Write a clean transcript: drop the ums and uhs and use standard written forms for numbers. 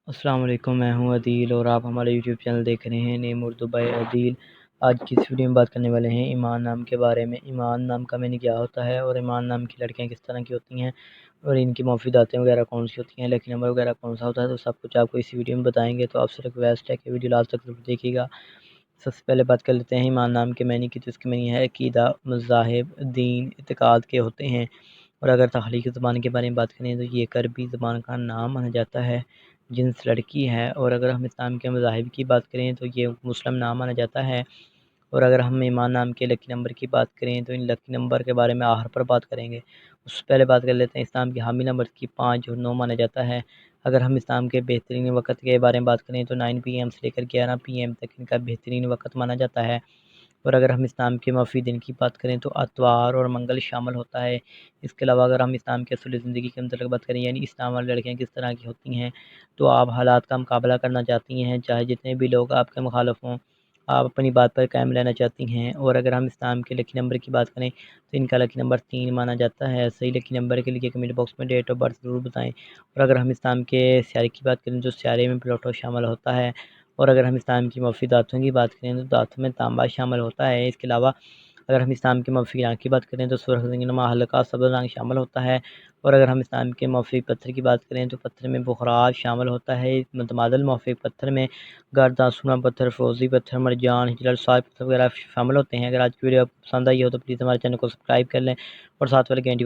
السلام علیکم، میں ہوں عدیل اور آپ ہمارے یوٹیوب چینل دیکھ رہے ہیں نیم اردو بائی عدیل۔ آج کی اس ویڈیو میں بات کرنے والے ہیں ایمان نام کے بارے میں۔ ایمان نام کا معنی کیا ہوتا ہے اور ایمان نام کی لڑکیاں کس طرح کی ہوتی ہیں اور ان کی مفیداتیں وغیرہ کون سی ہوتی ہیں، لکی نمبر وغیرہ کون سا ہوتا ہے، تو سب کچھ آپ کو اس ویڈیو میں بتائیں گے، تو آپ سے ریکویسٹ ہے کہ ویڈیو لاسٹ تک ضرور دیکھیے گا۔ سب سے پہلے بات کر لیتے ہیں ایمان نام کے معنی کی، تو اس کے معنی ہے عقیدہ، مذاہب، دین، اعتقاد کے ہوتے ہیں۔ اور اگر تخلیقی زبان کے بارے میں بات کریں تو یہ ایک عربی زبان کا نام مانا جاتا ہے، جنس لڑکی ہے۔ اور اگر ہم اسلام کے مذاہب کی بات کریں تو یہ مسلم نام مانا جاتا ہے۔ اور اگر ہم ایمان نام کے لکی نمبر کی بات کریں تو ان لکی نمبر کے بارے میں آخر پر بات کریں گے۔ اس سے پہلے بات کر لیتے ہیں اسلام کے حامی نمبر کی 5 اور 9 مانا جاتا ہے۔ اگر ہم اسلام کے بہترین وقت کے بارے میں بات کریں تو 9 PM سے لے کر 11 PM تک ان کا بہترین وقت مانا جاتا ہے۔ اور اگر ہم اسلام کے مفی دن کی بات کریں تو اتوار اور منگل شامل ہوتا ہے۔ اس کے علاوہ اگر ہم اسلام کے اصول زندگی کے متعلق بات کریں، یعنی اسلام والی لڑکیاں کس طرح کی ہوتی ہیں، تو آپ حالات کا مقابلہ کرنا چاہتی ہیں، چاہے جتنے بھی لوگ آپ کے مخالف ہوں، آپ اپنی بات پر قائم رہنا چاہتی ہیں۔ اور اگر ہم اسلام کے لکی نمبر کی بات کریں تو ان کا لکی نمبر 3 مانا جاتا ہے۔ صحیح لکی نمبر کے لیے کمنٹ باکس میں ڈیٹ آف برتھ ضرور بتائیں۔ اور اگر ہم اسلام کے سیارے کی بات کریں تو سیارے میں پلوٹو شامل ہوتا ہے۔ اور اگر ہم اسلام کی مفید داتوں کی بات کریں تو داتوں میں تانبا شامل ہوتا ہے۔ اس کے علاوہ اگر ہم اسلام کے مفید رنگ کی بات کریں تو سرخ نما ہلکا سبز رنگ شامل ہوتا ہے۔ اور اگر ہم اسلام کے موافق پتھر کی بات کریں تو پتھر میں بخراج شامل ہوتا ہے۔ متبادل موافق پتھر میں گردہ، سونا پتھر، فروزی پتھر، مرجان، ہجرت ساز پتھر وغیرہ شامل ہوتے ہیں۔ اگر آج کی ویڈیو آپ کو پسند آئی ہو تو پلیز ہمارے چینل کو سبسکرائب کر لیں اور ساتھ والے گھنٹی